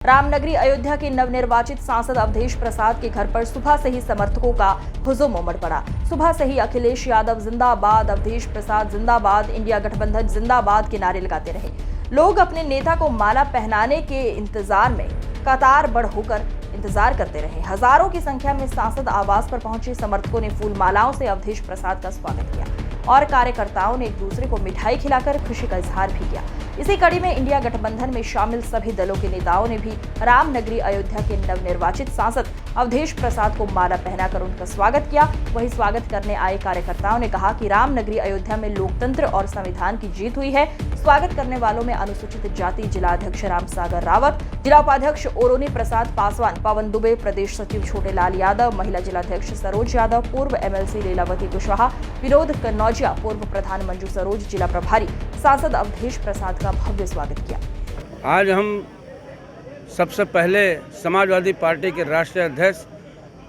रामनगरी अयोध्या के नवनिर्वाचित सांसद अवधेश प्रसाद के घर पर सुबह से ही समर्थकों का हुजूम उमड़ पड़ा। सुबह से ही अखिलेश यादव जिंदाबाद, अवधेश प्रसाद जिंदाबाद, इंडिया गठबंधन जिंदाबाद के नारे लगाते रहे। लोग अपने नेता को माला पहनाने के इंतजार में कतारबद्ध होकर इंतजार करते रहे। हजारों की संख्या में सांसद आवास पर पहुंचे समर्थकों ने फूल मालाओं से अवधेश प्रसाद का स्वागत किया और कार्यकर्ताओं ने एक दूसरे को मिठाई खिलाकर खुशी का इजहार भी किया। इसी कड़ी में इंडिया गठबंधन में शामिल सभी दलों के नेताओं ने भी रामनगरी अयोध्या के नवनिर्वाचित सांसद अवधेश प्रसाद को माला पहनाकर उनका स्वागत किया। वहीं स्वागत करने आए कार्यकर्ताओं ने कहा कि रामनगरी अयोध्या में लोकतंत्र और संविधान की जीत हुई है। स्वागत करने वालों में अनुसूचित जाति जिलाध्यक्ष राम सागर रावत, जिला उपाध्यक्ष ओरोनी प्रसाद पासवान, पवन दुबे, प्रदेश सचिव छोटेलाल यादव, महिला जिलाध्यक्ष सरोज यादव, पूर्व एमएलसी लीलावती कुशवाहा, विनोद कन्नौजिया, पूर्व प्रधान मंजू सरोज, जिला प्रभारी सांसद अवधेश प्रसाद का भव्य स्वागत किया। आज हम सबसे पहले समाजवादी पार्टी के राष्ट्रीय अध्यक्ष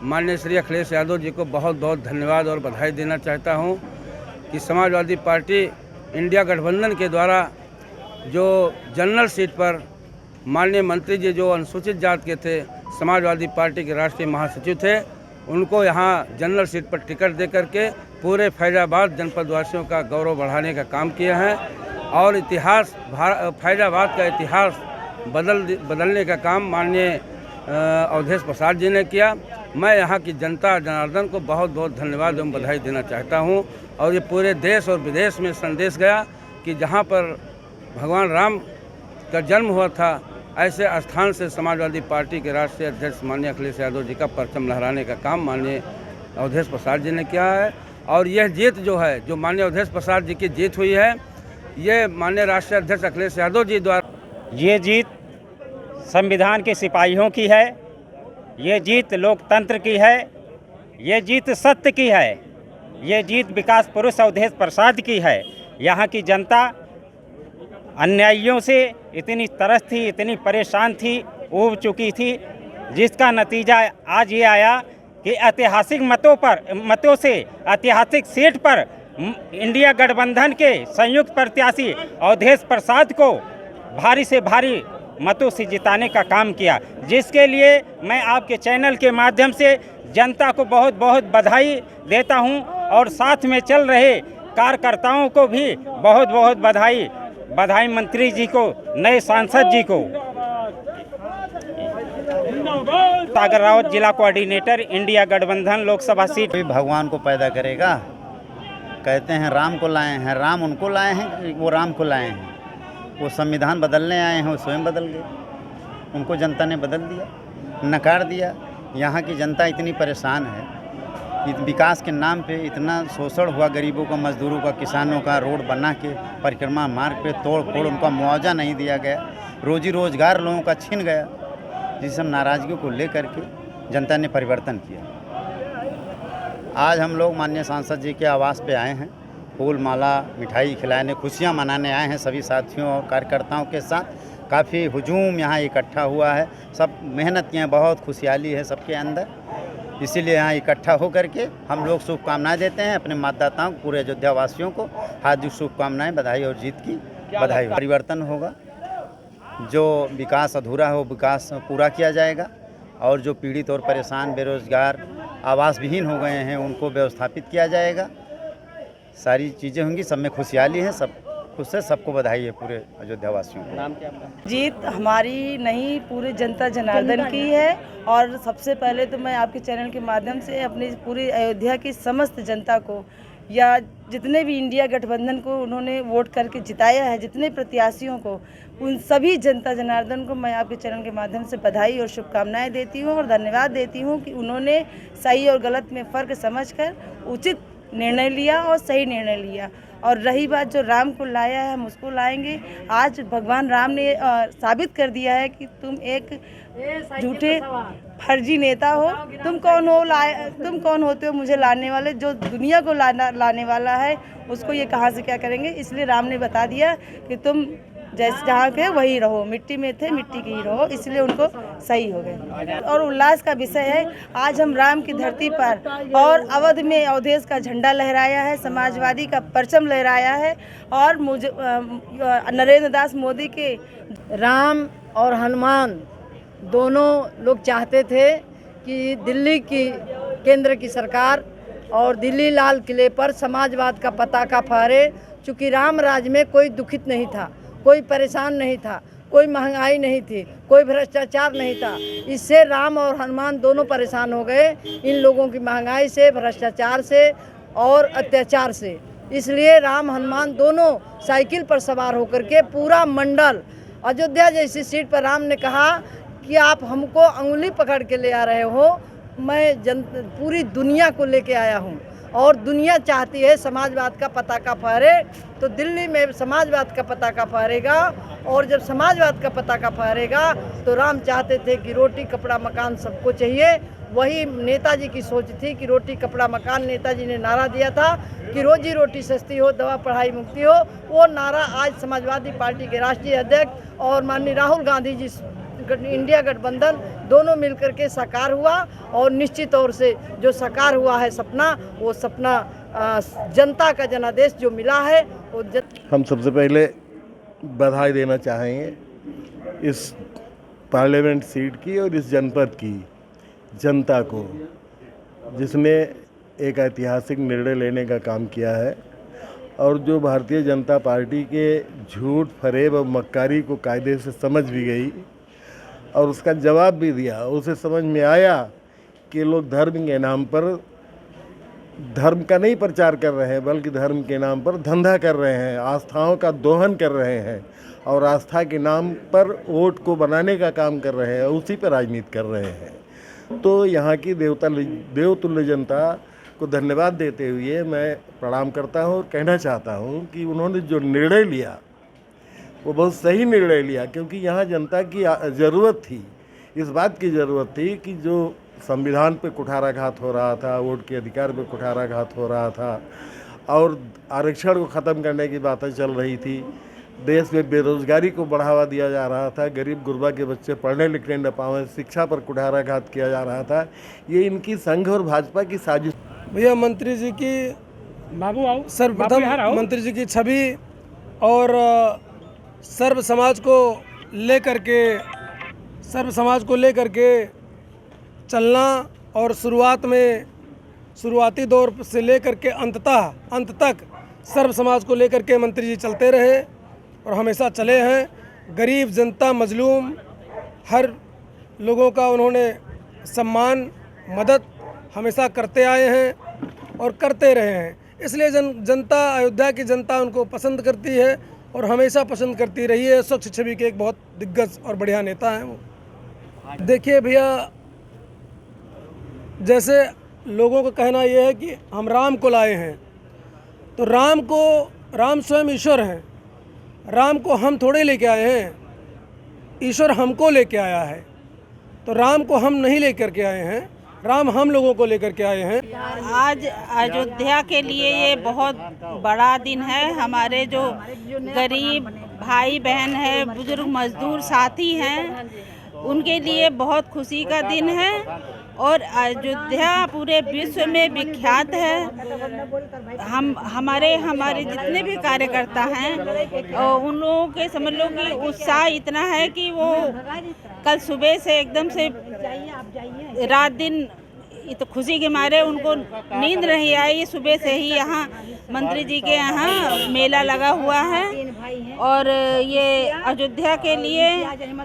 माननीय श्री अखिलेश यादव जी को बहुत बहुत धन्यवाद और बधाई देना चाहता हूं कि समाजवादी पार्टी इंडिया गठबंधन के द्वारा जो जनरल सीट पर माननीय मंत्री जी जो अनुसूचित जात के थे, समाजवादी पार्टी के राष्ट्रीय महासचिव थे, उनको यहाँ जनरल सीट पर टिकट दे करके पूरे फैजाबाद जनपद वासियों का गौरव बढ़ाने का काम किया है और इतिहास फैजाबाद का इतिहास बदलने का काम माननीय अवधेश प्रसाद जी ने किया। मैं यहाँ की जनता जनार्दन को बहुत बहुत धन्यवाद एवं बधाई देना चाहता हूँ और ये पूरे देश और विदेश में संदेश गया कि जहाँ पर भगवान राम का जन्म हुआ था, ऐसे स्थान से समाजवादी पार्टी के राष्ट्रीय अध्यक्ष माननीय अखिलेश यादव जी का परचम लहराने का काम माननीय अवधेश प्रसाद जी ने किया है। और यह जीत जो है, जो माननीय अवधेश प्रसाद जी की जीत हुई है, ये माननीय राष्ट्रीय अध्यक्ष अखिलेश यादव जी द्वारा ये जीत संविधान के सिपाहियों की है, ये जीत लोकतंत्र की है, ये जीत सत्य की है, ये जीत विकास पुरुष अवधेश प्रसाद की है। यहाँ की जनता अन्यायियों से इतनी तरस थी, इतनी परेशान थी, ऊब चुकी थी, जिसका नतीजा आज ये आया कि ऐतिहासिक मतों से ऐतिहासिक सीट पर इंडिया गठबंधन के संयुक्त प्रत्याशी अवधेश प्रसाद को भारी से भारी मतों से जिताने का काम किया, जिसके लिए मैं आपके चैनल के माध्यम से जनता को बहुत बहुत बधाई देता हूं और साथ में चल रहे कार्यकर्ताओं को भी बहुत बहुत बधाई मंत्री जी को, नए सांसद जी को। सागर रावत, जिला कोऑर्डिनेटर, इंडिया गठबंधन लोकसभा सीट। भगवान को पैदा करेगा, कहते हैं राम को लाए हैं, राम उनको लाए हैं, वो राम को लाए हैं। वो संविधान बदलने आए हैं, वो स्वयं बदल गए, उनको जनता ने बदल दिया, नकार दिया। यहाँ की जनता इतनी परेशान है, विकास के नाम पे इतना शोषण हुआ गरीबों का, मजदूरों का, किसानों का, रोड बना के परिक्रमा मार्ग पे तोड़ फोड़, उनका मुआवजा नहीं दिया गया, रोजी रोजगार लोगों का छिन गया। जिस सब नाराज़गियों को लेकर के जनता ने परिवर्तन किया। आज हम लोग माननीय सांसद जी के आवास पे आए हैं, फूल माला मिठाई खिलाने, खुशियां मनाने आए हैं सभी साथियों और कार्यकर्ताओं के साथ। काफ़ी हुजूम यहाँ इकट्ठा हुआ है, सब मेहनत किए हैं, बहुत खुशहाली है सबके अंदर, इसीलिए यहाँ इकट्ठा होकर के हम लोग शुभकामनाएं देते हैं अपने मतदाताओं को, पूरे अयोध्या वासियों को हार्दिक शुभकामनाएं, बधाई और जीत की बधाई। परिवर्तन होगा, जो विकास अधूरा है वो विकास पूरा किया जाएगा और जो पीड़ित और परेशान, बेरोजगार, आवास विहीन हो गए हैं, उनको व्यवस्थापित किया जाएगा। सारी चीज़ें होंगी, सब में खुशहाली है, सब खुश है, सबको बधाई है पूरे अयोध्या वासियों को। नाम क्या आपका? जीत हमारी नहीं, पूरे जनता जनार्दन की है। और सबसे पहले तो मैं आपके चैनल के माध्यम से अपनी पूरी अयोध्या की समस्त जनता को, या जितने भी इंडिया गठबंधन को उन्होंने वोट करके जिताया है, जितने प्रत्याशियों को, उन सभी जनता जनार्दन को मैं आपके चैनल के माध्यम से बधाई और शुभकामनाएं देती हूं और धन्यवाद देती हूं कि उन्होंने सही और गलत में फ़र्क समझकर उचित निर्णय लिया और सही निर्णय लिया। और रही बात जो राम को लाया है, हम उसको लाएंगे। आज भगवान राम ने साबित कर दिया है कि तुम एक झूठे फर्जी नेता हो। तुम कौन होते हो मुझे लाने वाले? जो दुनिया को लाने वाला है उसको ये कहाँ से क्या करेंगे। इसलिए राम ने बता दिया कि तुम जैसे जहाँ के वही रहो, मिट्टी में थे मिट्टी के ही रहो, इसलिए उनको सही हो गए। और उल्लास का विषय है, आज हम राम की धरती पर और अवध में अवधेश का झंडा लहराया है, समाजवादी का परचम लहराया है और मुझे नरेंद्र दास मोदी के राम और हनुमान दोनों लोग चाहते थे कि दिल्ली की केंद्र की सरकार और दिल्ली लाल किले पर समाजवाद का पताका फहरे। चूँकि राम राज में कोई दुखित नहीं था, कोई परेशान नहीं था, कोई महंगाई नहीं थी, कोई भ्रष्टाचार नहीं था। इससे राम और हनुमान दोनों परेशान हो गए इन लोगों की महंगाई से, भ्रष्टाचार से और अत्याचार से। इसलिए राम हनुमान दोनों साइकिल पर सवार होकर के पूरा मंडल अयोध्या जैसी सीट पर राम ने कहा कि आप हमको अंगुली पकड़ के ले आ रहे हो, मैं पूरी दुनिया को लेके आया हूँ और दुनिया चाहती है समाजवाद का पताका फहरे, तो दिल्ली में समाजवाद का पताका फहरेगा। और जब समाजवाद का पताका फहरेगा तो राम चाहते थे कि रोटी कपड़ा मकान सबको चाहिए। वही नेताजी की सोच थी कि रोटी कपड़ा मकान। नेताजी ने नारा दिया था कि रोजी रोटी सस्ती हो, दवा पढ़ाई मुक्ति हो। वो नारा आज समाजवादी पार्टी के राष्ट्रीय अध्यक्ष और माननीय राहुल गांधी जी इंडिया गठबंधन दोनों मिलकर के साकार हुआ। और निश्चित तौर से जो साकार हुआ है सपना, वो सपना जनता का जनादेश जो मिला है वो हम सबसे पहले बधाई देना चाहेंगे इस पार्लियामेंट सीट की और इस जनपद की जनता को, जिसने एक ऐतिहासिक निर्णय लेने का काम किया है और जो भारतीय जनता पार्टी के झूठ, फरेब और मक्कारी को कायदे से समझ भी गई और उसका जवाब भी दिया। उसे समझ में आया कि लोग धर्म के नाम पर धर्म का नहीं प्रचार कर रहे हैं, बल्कि धर्म के नाम पर धंधा कर रहे हैं, आस्थाओं का दोहन कर रहे हैं और आस्था के नाम पर वोट को बनाने का काम कर रहे हैं, उसी पर राजनीति कर रहे हैं। तो यहाँ की देवतुल्य जनता को धन्यवाद देते हुए मैं प्रणाम करता हूँ और कहना चाहता हूँ कि उन्होंने जो निर्णय लिया वो बहुत सही निर्णय लिया, क्योंकि यहाँ जनता की ज़रूरत थी, इस बात की ज़रूरत थी कि जो संविधान पे कुठाराघात हो रहा था, वोट के अधिकार पे कुठाराघात हो रहा था और आरक्षण को ख़त्म करने की बातें चल रही थी, देश में बेरोज़गारी को बढ़ावा दिया जा रहा था, गरीब गुरबा के बच्चे पढ़ने लिखने न पाएँ, शिक्षा पर कुठाराघात किया जा रहा था। ये इनकी संघ और भाजपा की साजिश। भैया मंत्री जी की सर्वप्रथम मंत्री जी की छवि और सर्व समाज को लेकर के चलना और शुरुआती दौर से लेकर के अंत तक सर्व समाज को लेकर के मंत्री जी चलते रहे और हमेशा चले हैं। गरीब जनता, मजलूम, हर लोगों का उन्होंने सम्मान, मदद हमेशा करते आए हैं और करते रहे हैं। इसलिए जनता, अयोध्या की जनता उनको पसंद करती है और हमेशा पसंद करती रही है। स्वच्छ छवि के एक बहुत दिग्गज और बढ़िया नेता हैं वो। देखिए भैया, जैसे लोगों का कहना यह है कि हम राम को लाए हैं, तो राम स्वयं ईश्वर हैं। राम को हम थोड़े लेके आए हैं, ईश्वर हमको लेके आया है। तो राम को हम नहीं लेकर के आए हैं, राम हम लोगों को लेकर के आए हैं। आज अयोध्या के लिए ये बहुत बड़ा दिन है। हमारे जो गरीब भाई बहन है, बुजुर्ग मजदूर साथी हैं, उनके लिए बहुत खुशी का दिन है। और अयोध्या पूरे विश्व में विख्यात है। हमारे जितने भी कार्यकर्ता हैं उन लोगों के समझ लो कि उत्साह इतना है कि वो कल सुबह से एकदम से रात दिन तो खुशी के मारे उनको नींद नहीं आई। सुबह से ही यहाँ मंत्री जी के यहाँ मेला लगा हुआ है और ये अयोध्या के लिए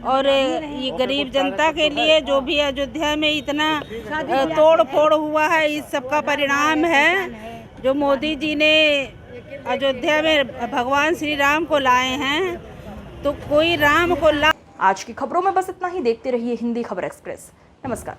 और ये गरीब जनता के लिए, जो भी अयोध्या में इतना तोड़ फोड़ हुआ है, इस सब का परिणाम है जो मोदी जी ने अयोध्या में भगवान श्री राम को लाए हैं। तो कोई राम को आज की खबरों में बस इतना ही। देखते रहिए हिंदी खबर एक्सप्रेस। नमस्कार।